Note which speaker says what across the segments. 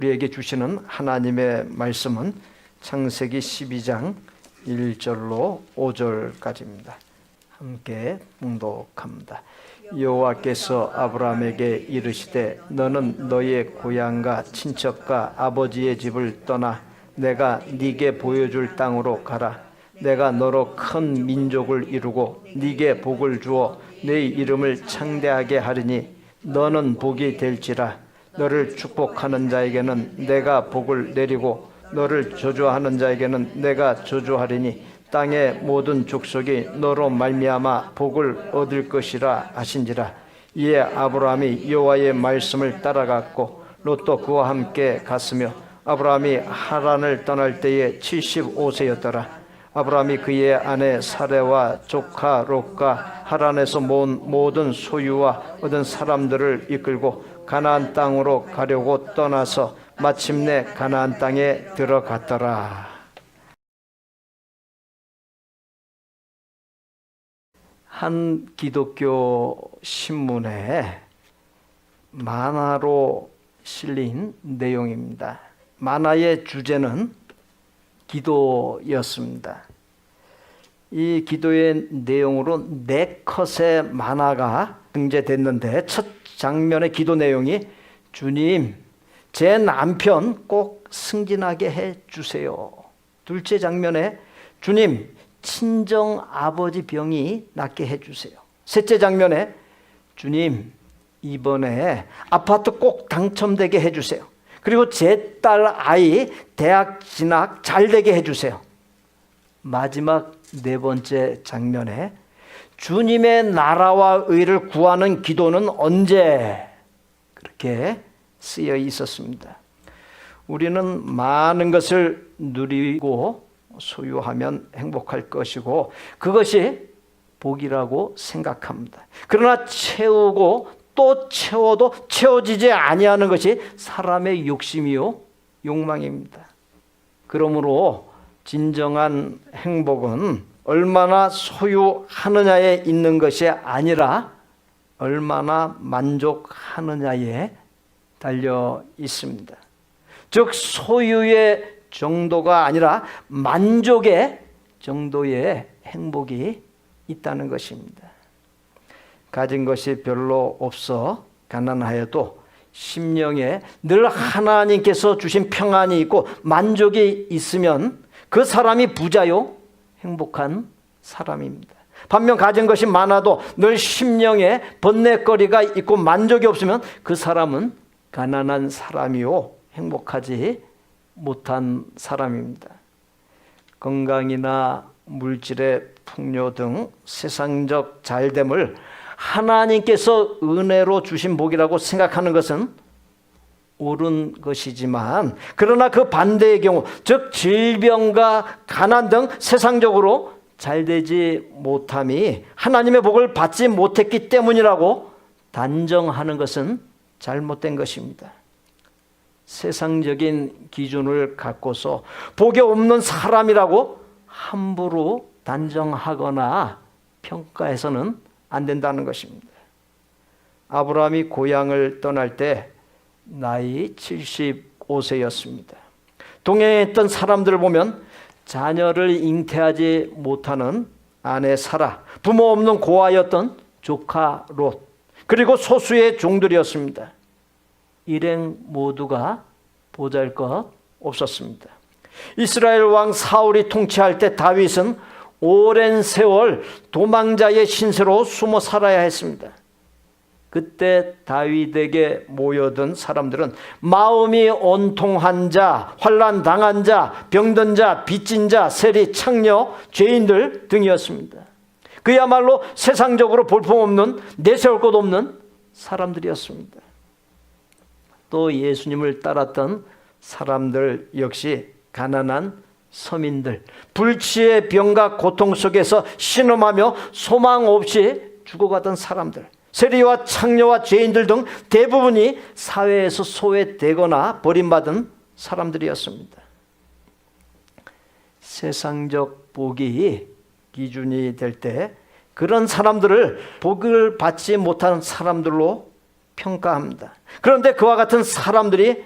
Speaker 1: 우리에게 주시는 하나님의 말씀은 창세기 12장 1절로 5절까지입니다. 함께 봉독합니다. 여호와께서 아브라함에게 이르시되 너는 너의 고향과 친척과 아버지의 집을 떠나 내가 네게 보여줄 땅으로 가라. 내가 너로 큰 민족을 이루고 네게 복을 주어 네 이름을 창대하게 하리니 너는 복이 될지라. 너를 축복하는 자에게는 내가 복을 내리고 너를 저주하는 자에게는 내가 저주하리니 땅의 모든 족속이 너로 말미암아 복을 얻을 것이라 하신지라. 이에 아브라함이 여호와의 말씀을 따라갔고 롯도 그와 함께 갔으며 아브라함이 하란을 떠날 때에 75세였더라. 아브라함이 그의 아내 사레와 조카 롯과 하란에서 모은 모든 소유와 얻은 사람들을 이끌고 가나안 땅으로 가려고 떠나서 마침내 가나안 땅에 들어갔더라. 한 기독교 신문에 만화로 실린 내용입니다. 만화의 주제는 기도였습니다. 이 기도의 내용으로 4컷의 만화가 등재됐는데 첫 장면의 기도 내용이 주님, 제 남편 꼭 승진하게 해주세요. 둘째 장면에 주님, 친정 아버지 병이 낫게 해주세요. 셋째 장면에 주님, 이번에 아파트 꼭 당첨되게 해주세요. 그리고 제 딸 아이 대학 진학 잘 되게 해주세요. 마지막 4번째 장면에 주님의 나라와 의를 구하는 기도는 언제? 그렇게 쓰여 있었습니다. 우리는 많은 것을 누리고 소유하면 행복할 것이고 그것이 복이라고 생각합니다. 그러나 채우고 또 채워도 채워지지 아니하는 것이 사람의 욕심이요 욕망입니다. 그러므로 진정한 행복은 얼마나 소유하느냐에 있는 것이 아니라 얼마나 만족하느냐에 달려 있습니다. 즉 소유의 정도가 아니라 만족의 정도의 행복이 있다는 것입니다. 가진 것이 별로 없어 가난하여도 심령에 늘 하나님께서 주신 평안이 있고 만족이 있으면 그 사람이 부자요 행복한 사람입니다. 반면 가진 것이 많아도 늘 심령에 번뇌거리가 있고 만족이 없으면 그 사람은 가난한 사람이요 행복하지 못한 사람입니다. 건강이나 물질의 풍요 등 세상적 잘됨을 하나님께서 은혜로 주신 복이라고 생각하는 것은 옳은 것이지만 그러나 그 반대의 경우 즉 질병과 가난 등 세상적으로 잘되지 못함이 하나님의 복을 받지 못했기 때문이라고 단정하는 것은 잘못된 것입니다. 세상적인 기준을 갖고서 복이 없는 사람이라고 함부로 단정하거나 평가해서는 안 된다는 것입니다. 아브라함이 고향을 떠날 때 나이 75세였습니다. 동행했던 사람들을 보면 자녀를 잉태하지 못하는 아내 사라, 부모 없는 고아였던 조카 롯, 그리고 소수의 종들이었습니다. 일행 모두가 보잘것 없었습니다. 이스라엘 왕 사울이 통치할 때 다윗은 오랜 세월 도망자의 신세로 숨어 살아야 했습니다. 그때 다윗에게 모여든 사람들은 마음이 온통한 자, 환난 당한 자, 병든 자, 빚진 자, 세리, 창녀, 죄인들 등이었습니다. 그야말로 세상적으로 볼품없는 내세울 것 없는 사람들이었습니다. 또 예수님을 따랐던 사람들 역시 가난한 서민들, 불치의 병과 고통 속에서 신음하며 소망 없이 죽어가던 사람들, 세리와 창녀와 죄인들 등 대부분이 사회에서 소외되거나 버림받은 사람들이었습니다. 세상적 복이 기준이 될 때 그런 사람들을 복을 받지 못한 사람들로 평가합니다. 그런데 그와 같은 사람들이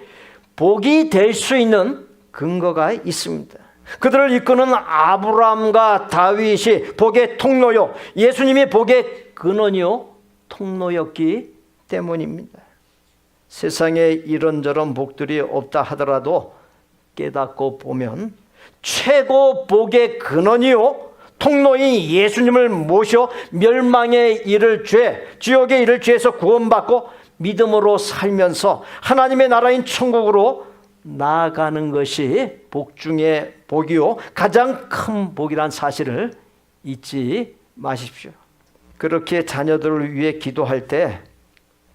Speaker 1: 복이 될 수 있는 근거가 있습니다. 그들을 이끄는 아브라함과 다윗이 복의 통로요, 예수님이 복의 근원이요 통로였기 때문입니다. 세상에 이런저런 복들이 없다 하더라도 깨닫고 보면 최고 복의 근원이요 통로인 예수님을 모셔 멸망에 이를 죄, 지옥에 이를 죄에서 구원받고 믿음으로 살면서 하나님의 나라인 천국으로 나아가는 것이 복 중에 복이요 가장 큰 복이란 사실을 잊지 마십시오. 그렇게 자녀들을 위해 기도할 때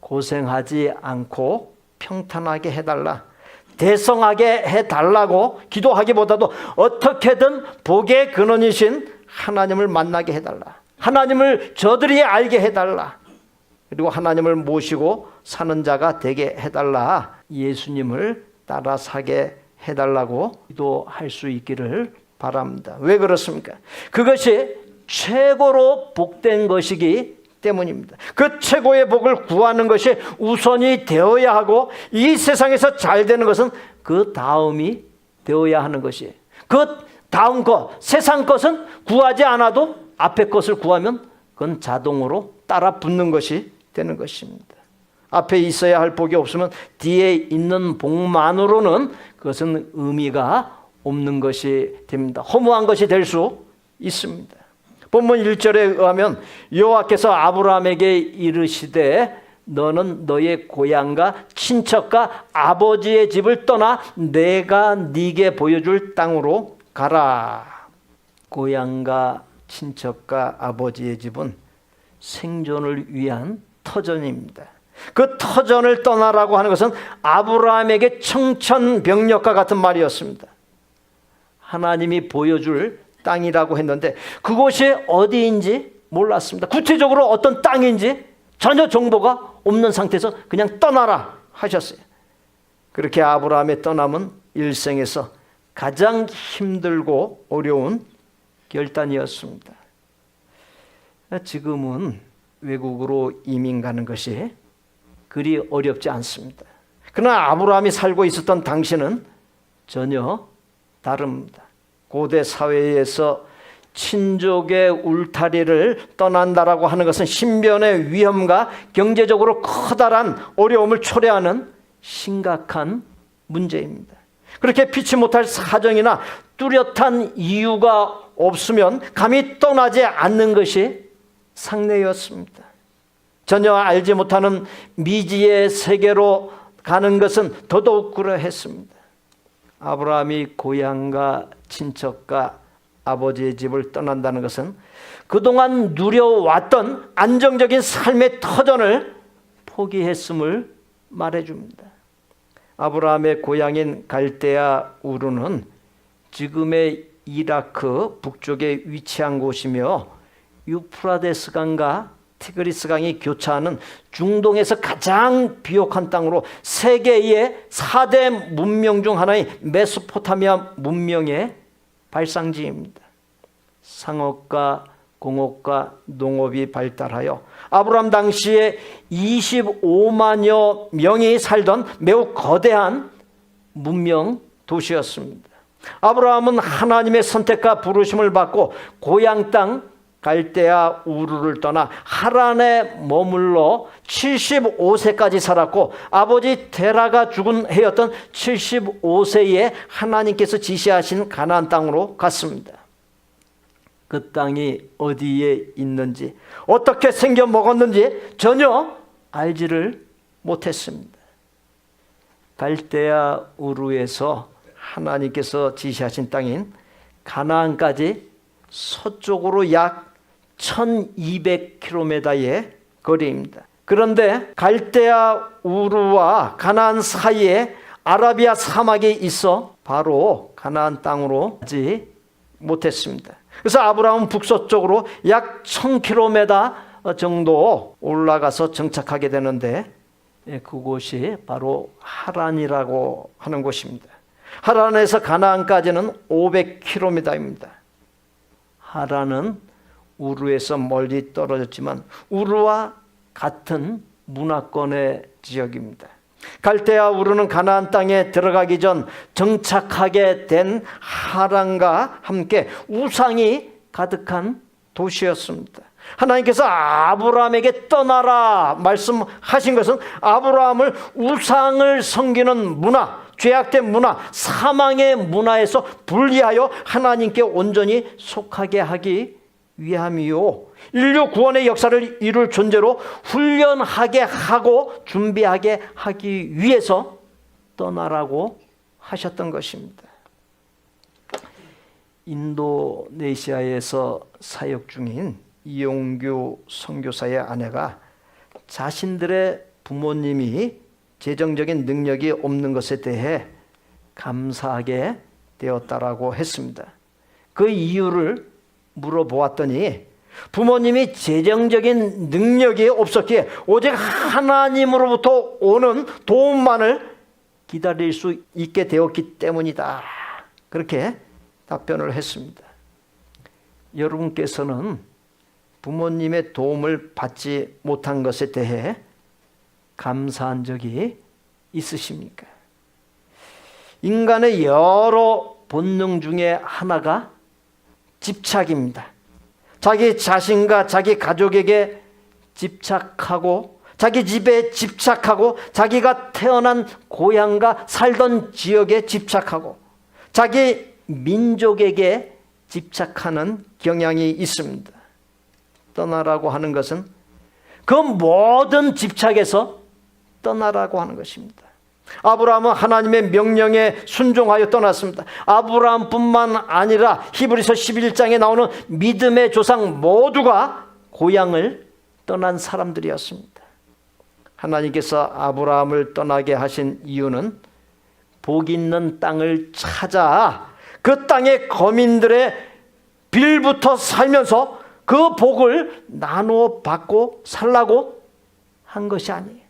Speaker 1: 고생하지 않고 평탄하게 해달라, 대성하게 해달라고 기도하기보다도 어떻게든 복의 근원이신 하나님을 만나게 해달라, 하나님을 저들이 알게 해달라, 그리고 하나님을 모시고 사는 자가 되게 해달라, 예수님을 따라 사게 해달라고 기도할 수 있기를 바랍니다. 왜 그렇습니까? 그것이 최고로 복된 것이기 때문입니다. 그 최고의 복을 구하는 것이 우선이 되어야 하고, 이 세상에서 잘 되는 것은 그 다음이 되어야 하는 것이에요. 그 다음 것, 세상 것은 구하지 않아도 앞에 것을 구하면 그건 자동으로 따라 붙는 것이 되는 것입니다. 앞에 있어야 할 복이 없으면 뒤에 있는 복만으로는 그것은 의미가 없는 것이 됩니다. 허무한 것이 될 수 있습니다. 본문 1절에 의하면 여호와께서 아브라함에게 이르시되 너는 너의 고향과 친척과 아버지의 집을 떠나 내가 네게 보여줄 땅으로 가라. 고향과 친척과 아버지의 집은 생존을 위한 터전입니다. 그 터전을 떠나라고 하는 것은 아브라함에게 청천벽력과 같은 말이었습니다. 하나님이 보여줄 땅이라고 했는데 그곳이 어디인지 몰랐습니다. 구체적으로 어떤 땅인지 전혀 정보가 없는 상태에서 그냥 떠나라 하셨어요. 그렇게 아브라함의 떠남은 일생에서 가장 힘들고 어려운 결단이었습니다. 지금은 외국으로 이민 가는 것이 그리 어렵지 않습니다. 그러나 아브라함이 살고 있었던 당시는 전혀 다릅니다. 고대 사회에서 친족의 울타리를 떠난다라고 하는 것은 신변의 위험과 경제적으로 커다란 어려움을 초래하는 심각한 문제입니다. 그렇게 피치 못할 사정이나 뚜렷한 이유가 없으면 감히 떠나지 않는 것이 상례였습니다. 전혀 알지 못하는 미지의 세계로 가는 것은 더더욱 그러했습니다. 아브라함이 고향과 친척과 아버지의 집을 떠난다는 것은 그동안 누려왔던 안정적인 삶의 터전을 포기했음을 말해줍니다. 아브라함의 고향인 갈대아 우르는 지금의 이라크 북쪽에 위치한 곳이며 유프라데스 강과 티그리스 강이 교차하는 중동에서 가장 비옥한 땅으로 세계의 4대 문명 중 하나인 메소포타미아 문명의 발상지입니다. 상업과 공업과 농업이 발달하여 아브라함 당시에 25만여 명이 살던 매우 거대한 문명 도시였습니다. 아브라함은 하나님의 선택과 부르심을 받고 고향 땅 갈대아 우르를 떠나 하란에 머물러 75세까지 살았고, 아버지 데라가 죽은 해였던 75세에 하나님께서 지시하신 가나안 땅으로 갔습니다. 그 땅이 어디에 있는지, 어떻게 생겨 먹었는지 전혀 알지를 못했습니다. 갈대아 우르에서 하나님께서 지시하신 땅인 가나안까지 서쪽으로 약 1200km의 거리입니다. 그런데 갈대아 우르와 가나안 사이에 아라비아 사막이 있어 바로 가나안 땅으로 가지 못했습니다. 그래서 아브라함은 북서쪽으로 약 1000km 정도 올라가서 정착하게 되는데, 그곳이 바로 하란이라고 하는 곳입니다. 하란에서 가나안까지는 500km입니다. 하란은 우르에서 멀리 떨어졌지만 우르와 같은 문화권의 지역입니다. 갈대아 우르는 가나안 땅에 들어가기 전 정착하게 된 하란과 함께 우상이 가득한 도시였습니다. 하나님께서 아브라함에게 떠나라 말씀하신 것은 아브라함을 우상을 섬기는 문화, 죄악된 문화, 사망의 문화에서 분리하여 하나님께 온전히 속하게 하기 위함이요, 인류 구원의 역사를 이룰 존재로 훈련하게 하고 준비하게 하기 위해서 떠나라고 하셨던 것입니다. 인도네시아에서 사역 중인 이용규 선교사의 아내가 자신들의 부모님이 재정적인 능력이 없는 것에 대해 감사하게 되었다라고 했습니다. 그 이유를 물어보았더니 부모님이 재정적인 능력이 없었기에 오직 하나님으로부터 오는 도움만을 기다릴 수 있게 되었기 때문이다, 그렇게 답변을 했습니다. 여러분께서는 부모님의 도움을 받지 못한 것에 대해 감사한 적이 있으십니까? 인간의 여러 본능 중에 하나가 집착입니다. 자기 자신과 자기 가족에게 집착하고, 자기 집에 집착하고, 자기가 태어난 고향과 살던 지역에 집착하고, 자기 민족에게 집착하는 경향이 있습니다. 떠나라고 하는 것은 그 모든 집착에서 떠나라고 하는 것입니다. 아브라함은 하나님의 명령에 순종하여 떠났습니다. 아브라함뿐만 아니라 히브리서 11장에 나오는 믿음의 조상 모두가 고향을 떠난 사람들이었습니다. 하나님께서 아브라함을 떠나게 하신 이유는 복 있는 땅을 찾아 그 땅의 거민들의 빌부터 살면서 그 복을 나누어 받고 살라고 한 것이 아니에요.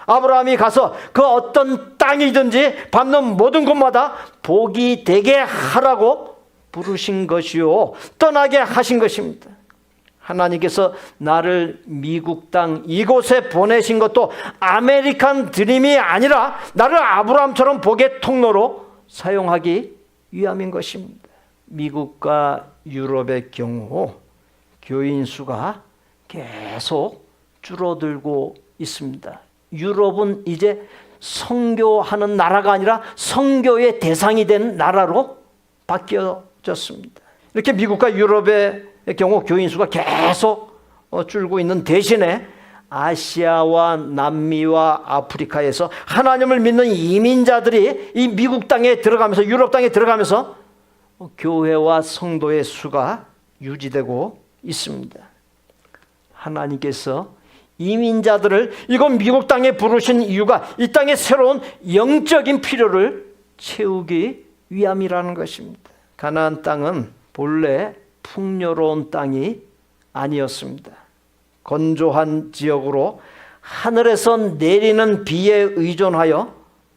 Speaker 1: 아브라함이 가서 그 어떤 땅이든지 밟는 모든 곳마다 복이 되게 하라고 부르신 것이요, 떠나게 하신 것입니다. 하나님께서 나를 미국 땅 이곳에 보내신 것도 아메리칸 드림이 아니라 나를 아브라함처럼 복의 통로로 사용하기 위함인 것입니다. 미국과 유럽의 경우 교인 수가 계속 줄어들고 있습니다. 유럽은 이제 선교하는 나라가 아니라 선교의 대상이 된 나라로 바뀌어졌습니다. 이렇게 미국과 유럽의 경우 교인 수가 계속 줄고 있는 대신에 아시아와 남미와 아프리카에서 하나님을 믿는 이민자들이 이 미국 땅에 들어가면서, 유럽 땅에 들어가면서 교회와 성도의 수가 유지되고 있습니다. 하나님께서 이민자들을 이곳 미국 땅에 부르신 이유가 이 땅의 새로운 영적인 필요를 채우기 위함이라는 것입니다. 가나안 땅은 본래 풍요로운 땅이 아니었습니다. 건조한 지역으로 하늘에서 내리는 비에 의존하여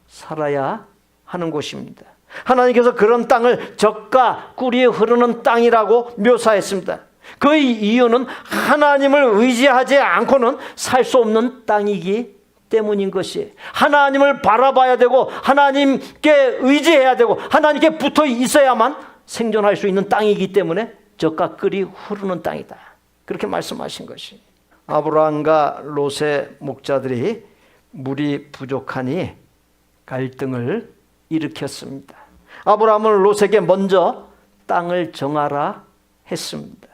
Speaker 1: 살아야 하는 곳입니다. 하나님께서 그런 땅을 젖과 꿀이 흐르는 땅이라고 묘사했습니다. 그 이유는 하나님을 의지하지 않고는 살 수 없는 땅이기 때문인 것이, 하나님을 바라봐야 되고 하나님께 의지해야 되고 하나님께 붙어 있어야만 생존할 수 있는 땅이기 때문에 젖과 꿀이 흐르는 땅이다, 그렇게 말씀하신 것이. 아브라함과 롯의 목자들이 물이 부족하니 갈등을 일으켰습니다. 아브라함은 롯에게 먼저 땅을 정하라 했습니다.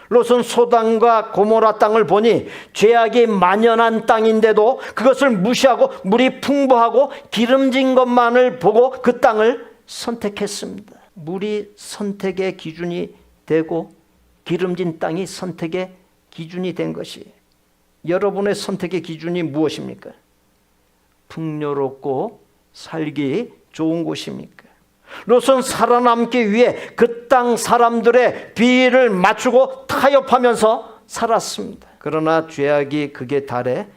Speaker 1: 롯은 소돔과 고모라 땅을 보니 죄악이 만연한 땅인데도 그것을 무시하고 물이 풍부하고 기름진 것만을 보고 그 땅을 선택했습니다. 물이 선택의 기준이 되고 기름진 땅이 선택의 기준이 된 것이, 여러분의 선택의 기준이 무엇입니까? 풍요롭고 살기 좋은 곳입니까? 롯은 살아남기 위해 그 땅 사람들의 비위를 맞추고 타협하면서 살았습니다. 그러나 죄악이 극에 달해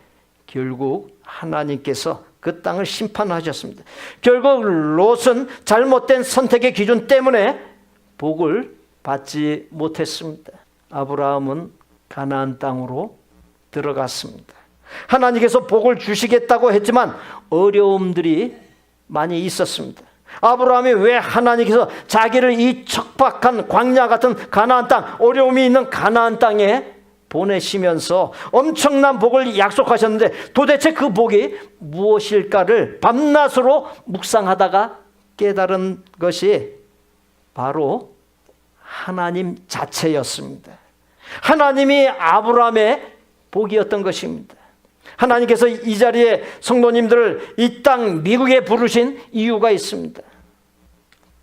Speaker 1: 결국 하나님께서 그 땅을 심판하셨습니다. 결국 롯은 잘못된 선택의 기준 때문에 복을 받지 못했습니다. 아브라함은 가나안 땅으로 들어갔습니다. 하나님께서 복을 주시겠다고 했지만 어려움들이 많이 있었습니다. 아브라함이 왜 하나님께서 자기를 이 척박한 광야 같은 가나안 땅, 어려움이 있는 가나안 땅에 보내시면서 엄청난 복을 약속하셨는데 도대체 그 복이 무엇일까를 밤낮으로 묵상하다가 깨달은 것이 바로 하나님 자체였습니다. 하나님이 아브라함의 복이었던 것입니다. 하나님께서 이 자리에 성도님들을 이 땅 미국에 부르신 이유가 있습니다.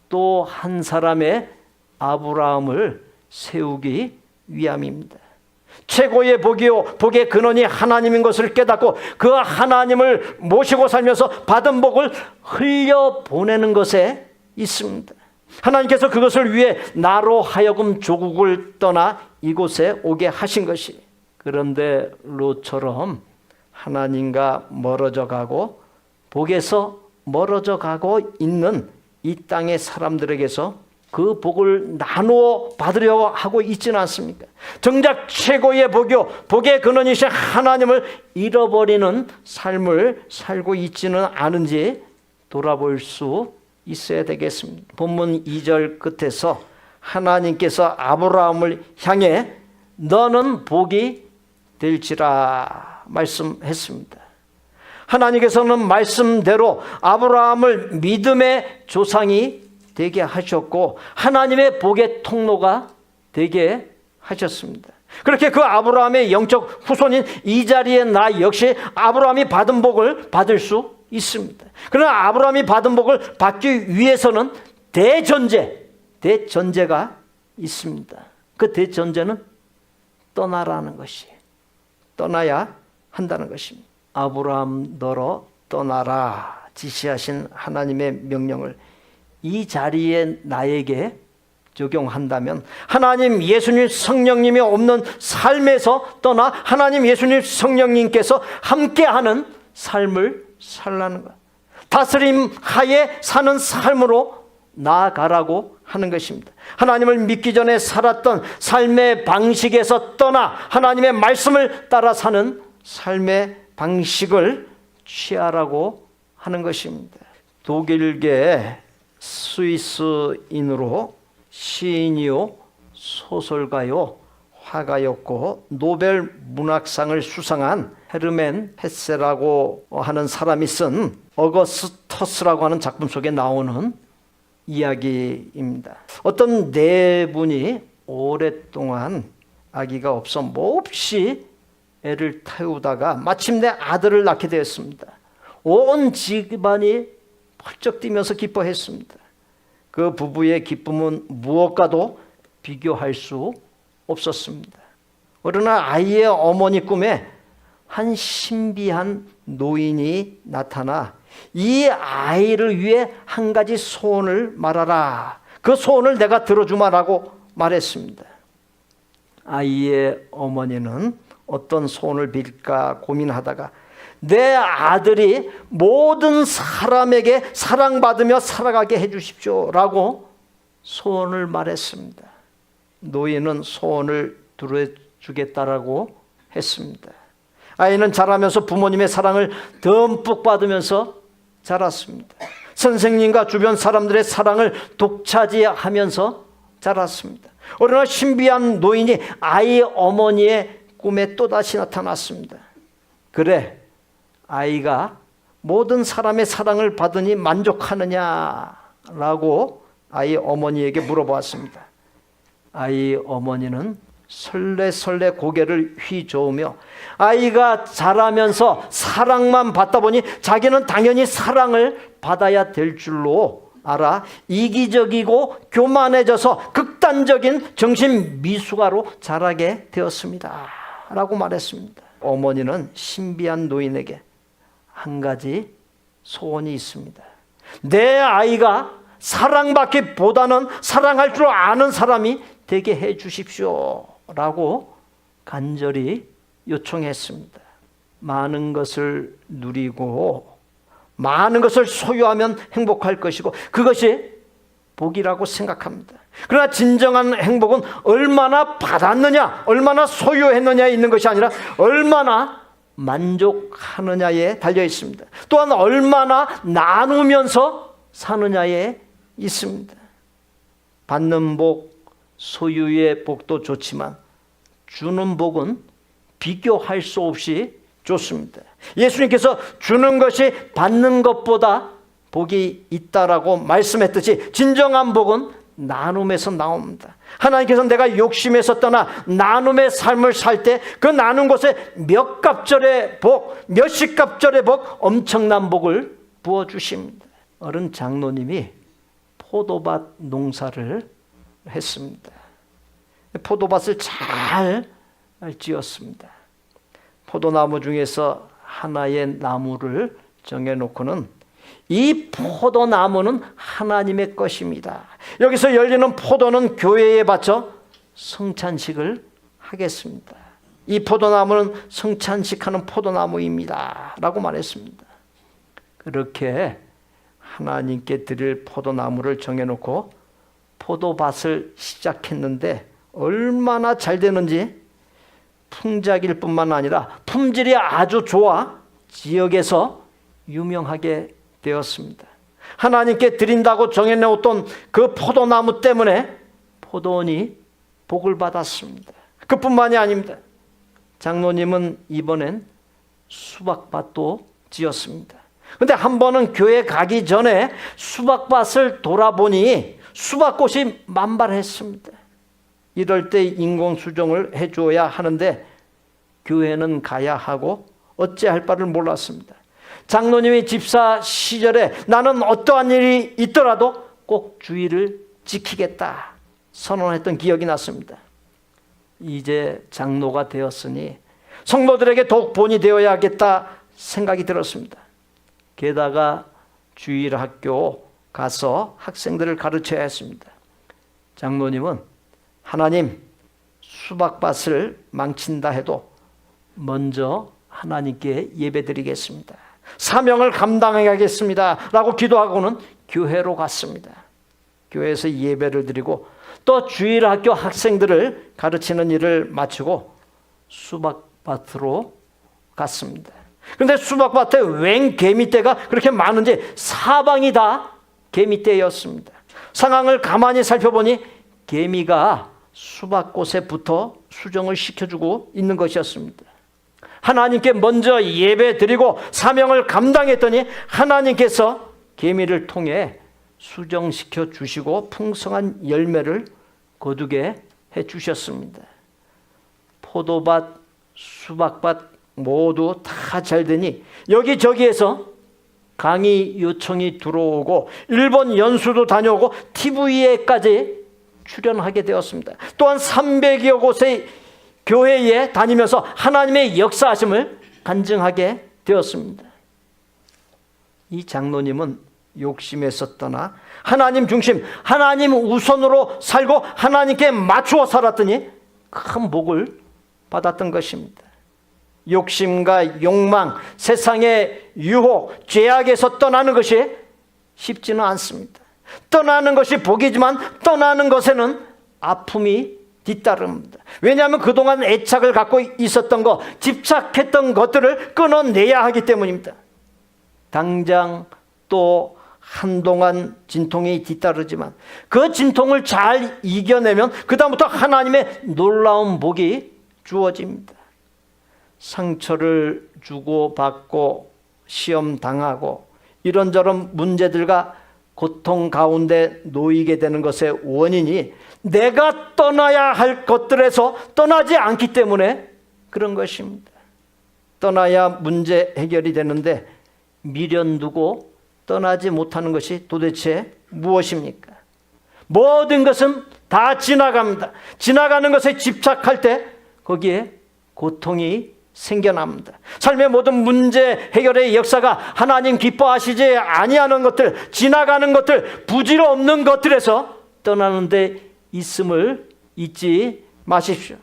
Speaker 1: 또 한 사람의 아브라함을 세우기 위함입니다. 최고의 복이요 복의 근원이 하나님인 것을 깨닫고 그 하나님을 모시고 살면서 받은 복을 흘려보내는 것에 있습니다. 하나님께서 그것을 위해 나로 하여금 조국을 떠나 이곳에 오게 하신 것이, 그런데 롯처럼 하나님과 멀어져 가고 복에서 멀어져 가고 있는 이 땅의 사람들에게서 그 복을 나누어 받으려고 하고 있지는 않습니까? 정작 최고의 복이요 복의 근원이신 하나님을 잃어버리는 삶을 살고 있지는 않은지 돌아볼 수 있어야 되겠습니다. 본문 2절 끝에서 하나님께서 아브라함을 향해 너는 복이 될지라 말씀했습니다. 하나님께서는 말씀대로 아브라함을 믿음의 조상이 되게 하셨고 하나님의 복의 통로가 되게 하셨습니다. 그렇게 그 아브라함의 영적 후손인 이 자리에 나 역시 아브라함이 받은 복을 받을 수 있습니다. 그러나 아브라함이 받은 복을 받기 위해서는 대전제가 있습니다. 그 대전제는 떠나라는 것이, 떠나야 한다는 것입니다. 아브라함 너로 떠나라 지시하신 하나님의 명령을 이 자리에 나에게 적용한다면 하나님 예수님 성령님이 없는 삶에서 떠나 하나님 예수님 성령님께서 함께하는 삶을 살라는 것, 다스림 하에 사는 삶으로 나아가라고 하는 것입니다. 하나님을 믿기 전에 살았던 삶의 방식에서 떠나 하나님의 말씀을 따라 사는 삶의 방식을 취하라고 하는 것입니다. 독일계 스위스인으로 시인이요 소설가요 화가였고 노벨 문학상을 수상한 헤르멘 헤세라고 하는 사람이 쓴 어거스터스라고 하는 작품 속에 나오는 이야기입니다. 어떤 네 분이 오랫동안 아기가 없어 몹시 애를 태우다가 마침내 아들을 낳게 되었습니다. 온 집안이 펄쩍 뛰면서 기뻐했습니다. 그 부부의 기쁨은 무엇과도 비교할 수 없었습니다. 어느 날 아이의 어머니 꿈에 한 신비한 노인이 나타나 이 아이를 위해 한 가지 소원을 말하라. 그 소원을 내가 들어주마라고 말했습니다. 아이의 어머니는 어떤 소원을 빌까 고민하다가 내 아들이 모든 사람에게 사랑받으며 살아가게 해주십시오 라고 소원을 말했습니다. 노인은 소원을 들어주겠다라고 했습니다. 아이는 자라면서 부모님의 사랑을 듬뿍 받으면서 자랐습니다. 선생님과 주변 사람들의 사랑을 독차지하면서 자랐습니다. 어느 날 신비한 노인이 아이 어머니의 꿈에 또다시 나타났습니다. 그래, 아이가 모든 사람의 사랑을 받으니 만족하느냐라고 아이 어머니에게 물어보았습니다. 아이 어머니는 설레설레 고개를 휘저으며 아이가 자라면서 사랑만 받다 보니 자기는 당연히 사랑을 받아야 될 줄로 알아 이기적이고 교만해져서 극단적인 정신 미숙아로 자라게 되었습니다 라고 말했습니다. 어머니는 신비한 노인에게 한 가지 소원이 있습니다. 내 아이가 사랑받기보다는 사랑할 줄 아는 사람이 되게 해 주십시오 라고 간절히 요청했습니다. 많은 것을 누리고 많은 것을 소유하면 행복할 것이고 그것이 복이라고 생각합니다. 그러나 진정한 행복은 얼마나 받았느냐, 얼마나 소유했느냐에 있는 것이 아니라 얼마나 만족하느냐에 달려 있습니다. 또한 얼마나 나누면서 사느냐에 있습니다. 받는 복, 소유의 복도 좋지만 주는 복은 비교할 수 없이 좋습니다. 예수님께서 주는 것이 받는 것보다 복이 있다라고 말씀했듯이 진정한 복은 나눔에서 나옵니다. 하나님께서 내가 욕심에서 떠나 나눔의 삶을 살 때 그 나눈 것에 몇 갑절의 복, 몇십 갑절의 복, 엄청난 복을 부어주십니다. 어른 장로님이 포도밭 농사를 했습니다. 포도밭을 잘 지었습니다. 포도나무 중에서 하나의 나무를 정해놓고는 이 포도나무는 하나님의 것입니다. 여기서 열리는 포도는 교회에 바쳐 성찬식을 하겠습니다. 이 포도나무는 성찬식하는 포도나무입니다 라고 말했습니다. 그렇게 하나님께 드릴 포도나무를 정해놓고 포도밭을 시작했는데 얼마나 잘 되는지 풍작일 뿐만 아니라 품질이 아주 좋아 지역에서 유명하게 되었습니다. 하나님께 드린다고 정해놓았던 그 포도나무 때문에 포도원이 복을 받았습니다. 그뿐만이 아닙니다. 장로님은 이번엔 수박밭도 지었습니다. 그런데 한 번은 교회 가기 전에 수박밭을 돌아보니 수박꽃이 만발했습니다. 이럴 때 인공수정을 해줘야 하는데 교회는 가야 하고 어찌할 바를 몰랐습니다. 장로님이 집사 시절에 나는 어떠한 일이 있더라도 꼭 주의를 지키겠다 선언했던 기억이 났습니다. 이제 장로가 되었으니 성도들에게 더욱 본이 되어야겠다 생각이 들었습니다. 게다가 주일학교 가서 학생들을 가르쳐야 했습니다. 장로님은 하나님, 수박밭을 망친다 해도 먼저 하나님께 예배드리겠습니다. 사명을 감당하겠습니다 라고 기도하고는 교회로 갔습니다. 교회에서 예배를 드리고 또 주일학교 학생들을 가르치는 일을 마치고 수박밭으로 갔습니다. 그런데 수박밭에 웬 개미떼가 그렇게 많은지 사방이 다 개미떼였습니다. 상황을 가만히 살펴보니 개미가 수박꽃에 붙어 수정을 시켜주고 있는 것이었습니다. 하나님께 먼저 예배 드리고 사명을 감당했더니 하나님께서 개미를 통해 수정시켜 주시고 풍성한 열매를 거두게 해 주셨습니다. 포도밭, 수박밭 모두 다 잘 되니 여기저기에서 강의 요청이 들어오고 일본 연수도 다녀오고 TV에까지 출연하게 되었습니다. 또한 300여 곳의 교회에 다니면서 하나님의 역사하심을 간증하게 되었습니다. 이 장로님은 욕심에서 떠나 하나님 중심, 하나님 우선으로 살고 하나님께 맞추어 살았더니 큰 복을 받았던 것입니다. 욕심과 욕망, 세상의 유혹, 죄악에서 떠나는 것이 쉽지는 않습니다. 떠나는 것이 복이지만 떠나는 것에는 아픔이 뒤따릅니다. 왜냐하면 그동안 애착을 갖고 있었던 것, 집착했던 것들을 끊어내야 하기 때문입니다. 당장 또 한동안 진통이 뒤따르지만 그 진통을 잘 이겨내면 그 다음부터 하나님의 놀라운 복이 주어집니다. 상처를 주고받고 시험 당하고 이런저런 문제들과 고통 가운데 놓이게 되는 것의 원인이 내가 떠나야 할 것들에서 떠나지 않기 때문에 그런 것입니다. 떠나야 문제 해결이 되는데 미련두고 떠나지 못하는 것이 도대체 무엇입니까? 모든 것은 다 지나갑니다. 지나가는 것에 집착할 때 거기에 고통이 생겨납니다. 삶의 모든 문제 해결의 역사가 하나님 기뻐하시지 아니하는 것들, 지나가는 것들, 부질없는 것들에서 떠나는 데 있음을 잊지 마십시오.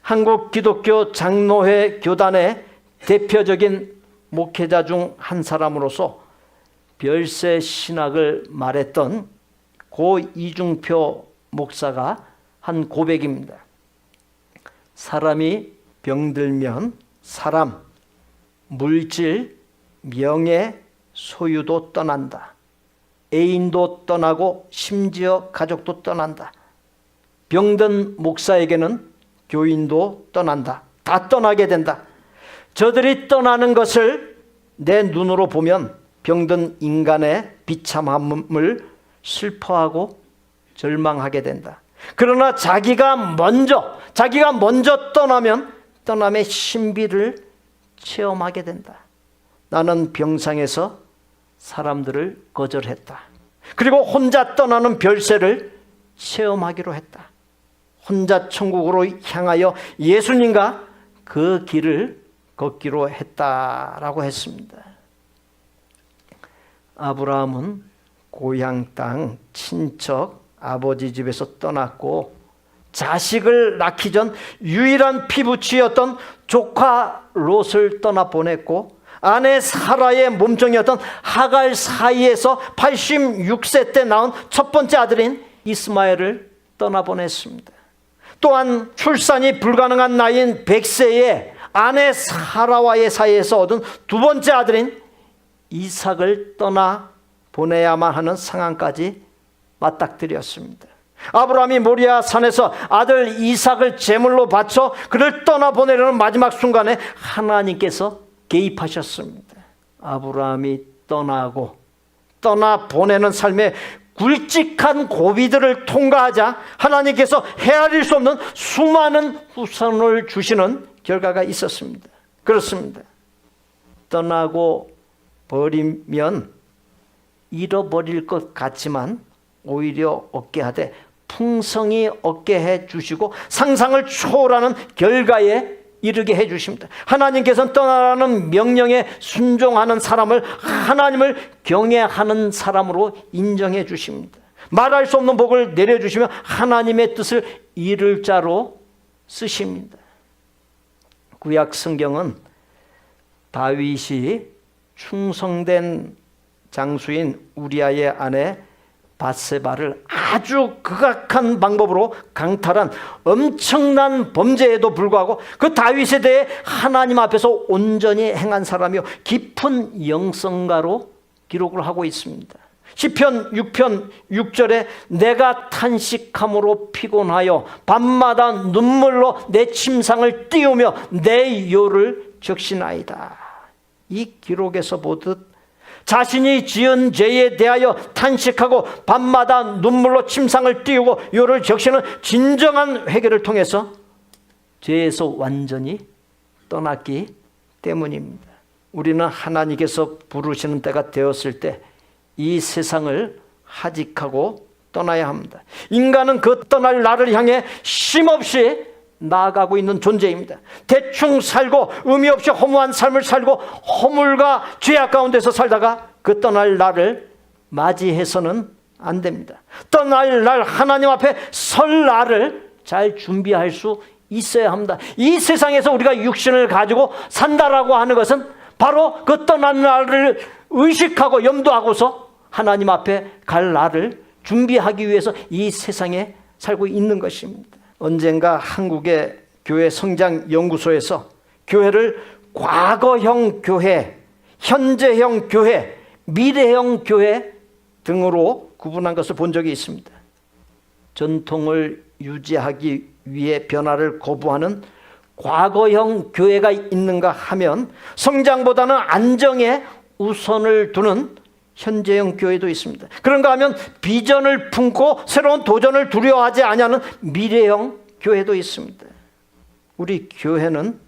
Speaker 1: 한국 기독교 장로회 교단의 대표적인 목회자 중 한 사람으로서 별세 신학을 말했던 고 이중표 목사가 한 고백입니다. 사람이 병들면 사람, 물질, 명예, 소유도 떠난다. 애인도 떠나고 심지어 가족도 떠난다. 병든 목사에게는 교인도 떠난다. 다 떠나게 된다. 저들이 떠나는 것을 내 눈으로 보면 병든 인간의 비참함을 슬퍼하고 절망하게 된다. 그러나 자기가 먼저 떠나면 떠남의 신비를 체험하게 된다. 나는 병상에서 사람들을 거절했다. 그리고 혼자 떠나는 별세를 체험하기로 했다. 혼자 천국으로 향하여 예수님과 그 길을 걷기로 했다라고 했습니다. 아브라함은 고향 땅, 친척, 아버지 집에서 떠났고 자식을 낳기 전 유일한 피부치였던 조카 롯을 떠나보냈고 아내 사라의 몸종이었던 하갈 사이에서 86세 때 낳은 첫 번째 아들인 이스마엘을 떠나보냈습니다. 또한 출산이 불가능한 나이인 100세에 아내 사라와의 사이에서 얻은 두 번째 아들인 이삭을 떠나보내야만 하는 상황까지 맞닥뜨렸습니다. 아브라함이 모리아 산에서 아들 이삭을 제물로 바쳐 그를 떠나보내려는 마지막 순간에 하나님께서 개입하셨습니다. 아브라함이 떠나보내는 삶의 굵직한 고비들을 통과하자 하나님께서 헤아릴 수 없는 수많은 후손을 주시는 결과가 있었습니다. 그렇습니다. 떠나고 버리면 잃어버릴 것 같지만 오히려 얻게 하되 풍성히 얻게 해주시고 상상을 초월하는 결과에 이르게 해주십니다. 하나님께서는 떠나라는 명령에 순종하는 사람을 하나님을 경외하는 사람으로 인정해 주십니다. 말할 수 없는 복을 내려주시며 하나님의 뜻을 이룰 자로 쓰십니다. 구약 성경은 다윗이 충성된 장수인 우리아의 아내 밧세바를 아주 극악한 방법으로 강탈한 엄청난 범죄에도 불구하고 그 다윗에 대해 하나님 앞에서 온전히 행한 사람이요 깊은 영성가로 기록을 하고 있습니다. 시편 6편 6절에 내가 탄식함으로 피곤하여 밤마다 눈물로 내 침상을 띄우며 내 요를 적시나이다. 이 기록에서 보듯 자신이 지은 죄에 대하여 탄식하고 밤마다 눈물로 침상을 띄우고 요를 적시는 진정한 회개를 통해서 죄에서 완전히 떠났기 때문입니다. 우리는 하나님께서 부르시는 때가 되었을 때 이 세상을 하직하고 떠나야 합니다. 인간은 그 떠날 날을 향해 쉼없이 나아가고 있는 존재입니다. 대충 살고 의미 없이 허무한 삶을 살고 허물과 죄악 가운데서 살다가 그 떠날 날을 맞이해서는 안 됩니다. 떠날 날 하나님 앞에 설 날을 잘 준비할 수 있어야 합니다. 이 세상에서 우리가 육신을 가지고 산다라고 하는 것은 바로 그 떠날 날을 의식하고 염두하고서 하나님 앞에 갈 날을 준비하기 위해서 이 세상에 살고 있는 것입니다. 언젠가 한국의 교회 성장 연구소에서 교회를 과거형 교회, 현재형 교회, 미래형 교회 등으로 구분한 것을 본 적이 있습니다. 전통을 유지하기 위해 변화를 거부하는 과거형 교회가 있는가 하면 성장보다는 안정에 우선을 두는 현재형 교회도 있습니다. 그런가 하면 비전을 품고 새로운 도전을 두려워하지 아니하는 미래형 교회도 있습니다. 우리 교회는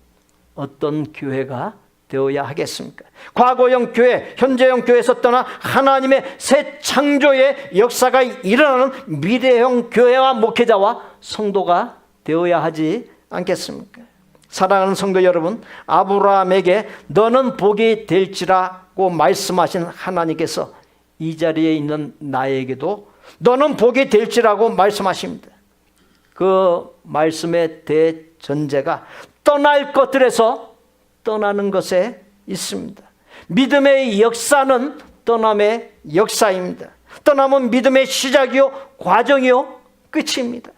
Speaker 1: 어떤 교회가 되어야 하겠습니까? 과거형 교회, 현재형 교회에서 떠나 하나님의 새 창조의 역사가 일어나는 미래형 교회와 목회자와 성도가 되어야 하지 않겠습니까? 사랑하는 성도 여러분, 아브라함에게 너는 복이 될지라고 말씀하신 하나님께서 이 자리에 있는 나에게도 너는 복이 될지라고 말씀하십니다. 그 말씀의 대전제가 떠날 것들에서 떠나는 것에 있습니다. 믿음의 역사는 떠남의 역사입니다. 떠남은 믿음의 시작이요 과정이요 끝입니다.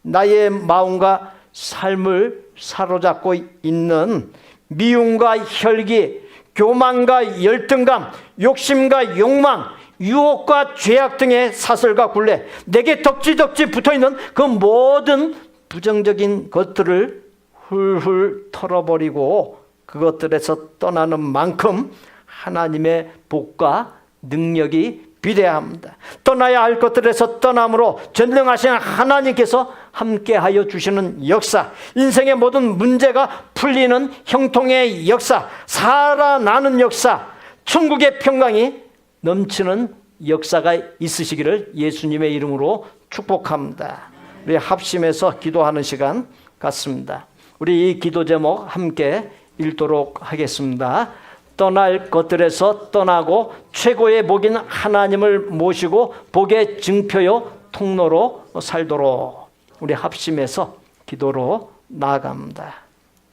Speaker 1: 나의 마음과 삶을 사로잡고 있는 미움과 혈기, 교만과 열등감, 욕심과 욕망, 유혹과 죄악 등의 사슬과 굴레, 내게 덕지덕지 붙어있는 그 모든 부정적인 것들을 훌훌 털어버리고 그것들에서 떠나는 만큼 하나님의 복과 능력이 비대합니다. 떠나야 할 것들에서 떠남으로 전능하신 하나님께서 함께하여 주시는 역사, 인생의 모든 문제가 풀리는 형통의 역사, 살아나는 역사, 천국의 평강이 넘치는 역사가 있으시기를 예수님의 이름으로 축복합니다. 우리 합심해서 기도하는 시간 갖습니다. 우리 이 기도 제목 함께 읽도록 하겠습니다. 떠날 것들에서 떠나고 최고의 복인 하나님을 모시고 복의 증표요 통로로 살도록 우리 합심해서 기도로 나아갑니다.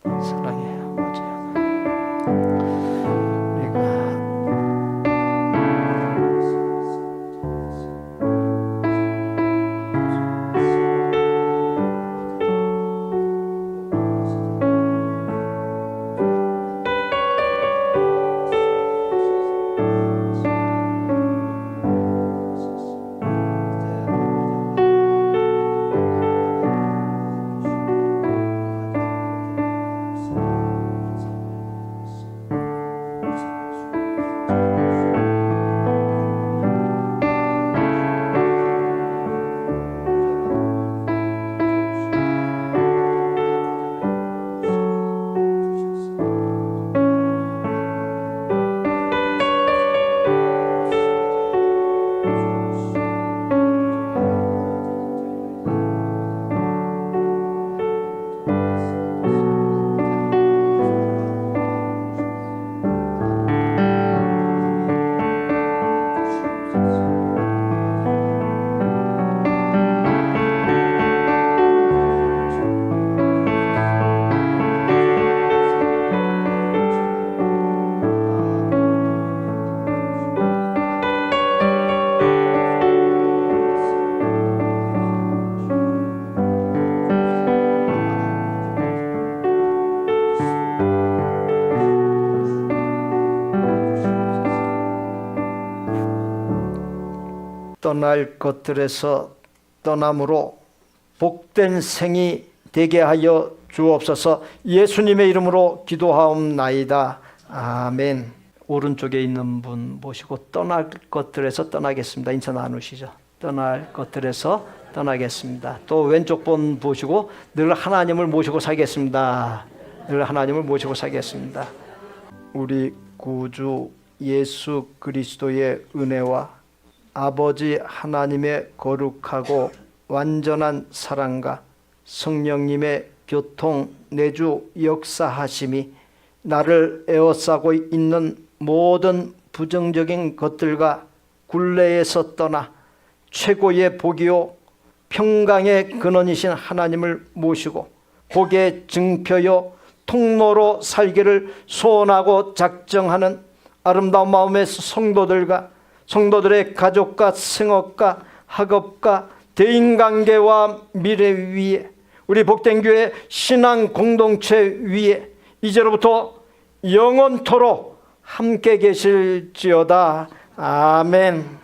Speaker 1: 사랑해요. 떠날 것들에서 떠남으로 복된 생이 되게 하여 주옵소서. 예수님의 이름으로 기도하옵나이다. 아멘. 오른쪽에 있는 분 모시고 떠날 것들에서 떠나겠습니다. 인사 나누시죠. 떠날 것들에서 떠나겠습니다. 또 왼쪽 분 보시고 늘 하나님을 모시고 살겠습니다. 늘 하나님을 모시고 살겠습니다. 우리 구주 예수 그리스도의 은혜와 아버지 하나님의 거룩하고 완전한 사랑과 성령님의 교통 내주 역사하심이 나를 에워싸고 있는 모든 부정적인 것들과 굴레에서 떠나 최고의 복이요 평강의 근원이신 하나님을 모시고 복의 증표요 통로로 살기를 소원하고 작정하는 아름다운 마음의 성도들의 가족과 생업과 학업과 대인관계와 미래 위에 우리 복된 교회 신앙 공동체 위에 이제로부터 영원토록 함께 계실지어다. 아멘.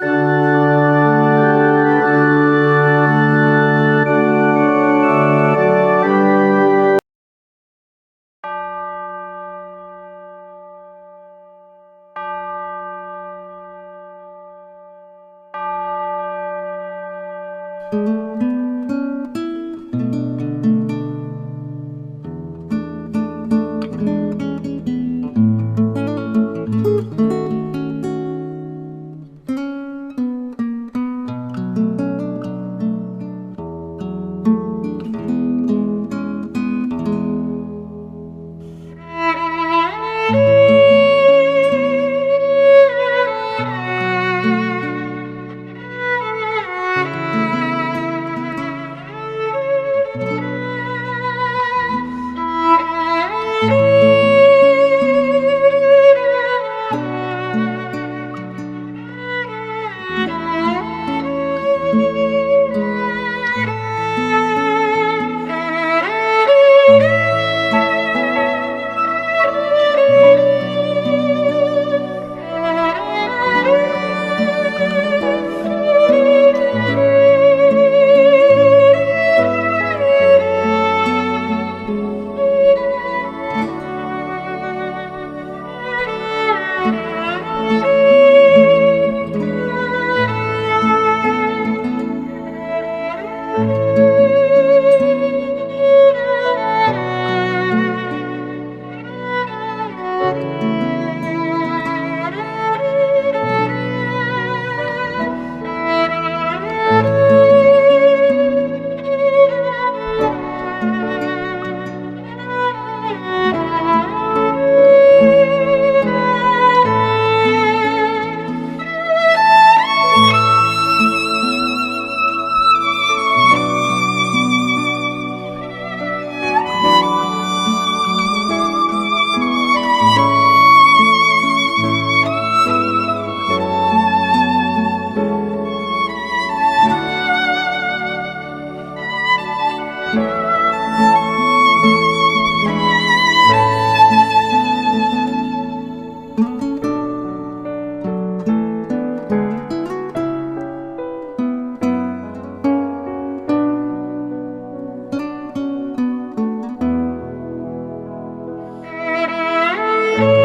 Speaker 1: 아멘.